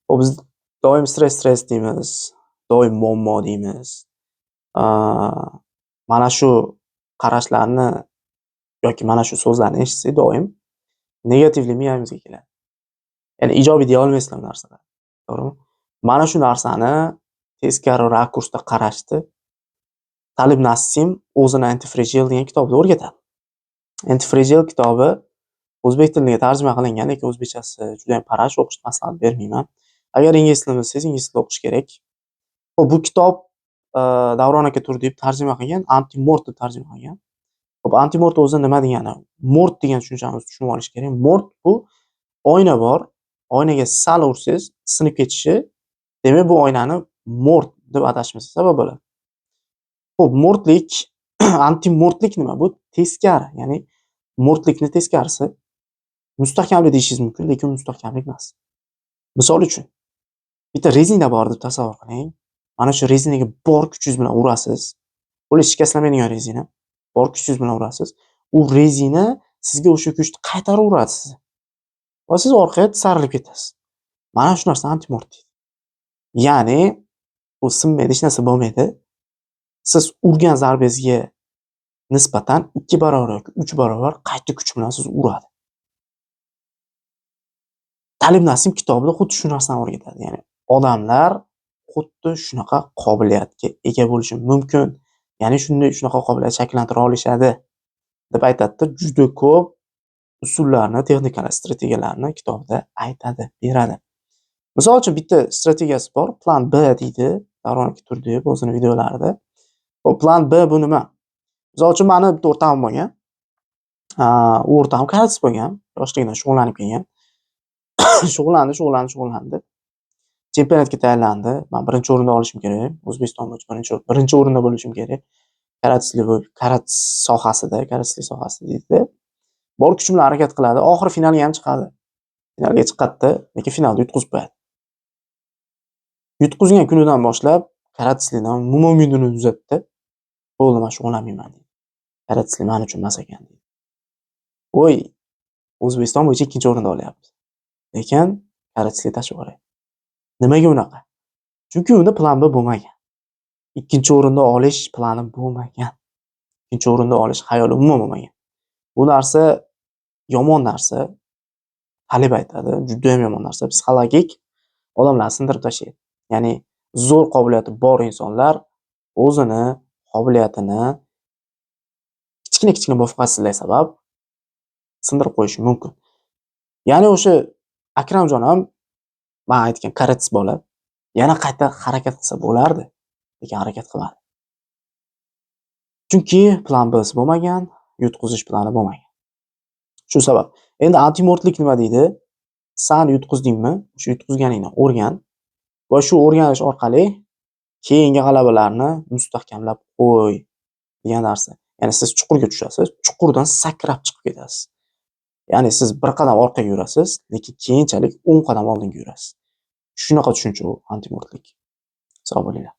Biz doim stress deymiz, doim muammo deymiz. Mana shu qarashlarni yoki mana shu so'zlarni eshitsak doim negativli miyamizga keladi. Ya'ni ijobiy deya olmaysizlar bu narsaga. To'g'rimi? Mana shu narsani teskari rakursda qarashni Talib Nassim o'zini Antifragile degan kitobida o'rgatadi. Antifragile kitobi o'zbek tiliga tarjima qilingan, lekin o'zbekchasi juda ham parash, o'qishni maslahat bermayman. Agar ingliz tilini bilsangiz, ingliz tilida o'qish kerak. Bu kitob Davron aka Turdiyev tarjima qilgan, Antimort deb tarjima qilgan. Antimort o'zi nima degani? Mort degan tushunchani tushunib olish kerak. Mort bu oyna bor. Oynaga sal ursangiz sinib ketishi, demak bu oynani mort deb atashimiz sabab bo'ladi. Mortlik, antimortlik nima? Bu teskari, ya'ni mortlikni teskarisi. Mustahkamlik deyishingiz mumkin, lekin mustahkamlik emas. Misol uchun, bitta rezina bor deb tasavvur qiling. Mana shu rezinaga bor kuchingiz bilan urasiz. Bu shikastlanmaydigan rezina. Bor kuchingiz bilan urasiz. U rezina sizga o'sha kuchni qaytarib uradi sizni. Va siz orqaga tisarilib ketasiz. Mana shu narsa antimort deydi. Ya'ni u sinmaydi, hech narsa bo'lmaydi. Siz urgan zarbangizga nisbatan 2 barobar yoki 3 barobar qayta kuch bilan sizni uradi. Talib Nassim kitobida xuddi shu narsani o'rgatadi. Ya'ni odamlar xuddi shunaqa qobiliyatga ega bo'lishi mumkin. Ya'ni shunaqa qobiliyat shakllantira olishadi deb aytadi. Juda ko'p usullarni, texnikalar, strategiyalarni kitobda aytadi, beradi. Misol uchun bitta strategiyasi bor, plan B deydi Davron aka Turdiyev o'zining videolarida. Bu plan B bu nima? Misol uchun meni bitta o'rtog'im bo'lgan. U o'rtog'im karatis bo'lgan, yoshligidan shug'ullanib kelgan. Shug'ullandi. Chempionatga tayyorlandi. Men birinchi o'rinda olishim kerak. O'zbekiston bo'yicha birinchi o'rinda bo'lishim kerak. Karatis sohasida deydi. Bor kuchim bilan harakat qiladi. Oxiri finalga ham chiqadi. Finalga chiqadi, lekin finalda yutqizib qo'yadi. Yutqizgan kunidan boshlab karatislikdan umidini uzatdi. Bo'ldi, men shug'ullanmayman dedi. Karatislik men uchun emas ekan dedi. Voy, O'zbekiston bo'yicha 2-o'rinda olyapti. Lekin karatislik tashib yuboradi. Nimaga unaqa? Chunki unda plan B bo'lmagan. 2-o'rinda olish plani bo'lmagan. 2-o'rinda olish xayoli umuman bo'lmagan. Bu narsa yomon narsa. Talib aytadi, juda ham yomon narsa. Psixologik odamlarni sindirib tashlaydi. Ya'ni zo'r qobiliyati bor insonlar o'zini qobiliyatini kichkina muvaffaqiyatsizlik sabab sindirib qo'yishi mumkin. Ya'ni o'sha Akramjon ham men aytgan karatis bola yana qayta harakat qilsa bo'lardi, lekin harakat qilmadi. Chunki plan B bo'lmagan, yutqizish plani bo'lmagan. Shu sabab. Endi antimortlik nima deydi? Sen yutqizdingmi? Shu yutqizganingni o'rgan va shu o'rganish orqali keyingi g'alabalarni mustahkamlab qo'y degan narsa. Ya'ni siz chuqurga tushasiz, chuqurdan sakrab chiqib ketasiz. Ya'ni siz bir qadam orqaga yurasiz, lekin keyinchalik 10 qadam oldinga yurasiz. Shunaqa tushuncha u antimortlik. Sog' bo'linglar.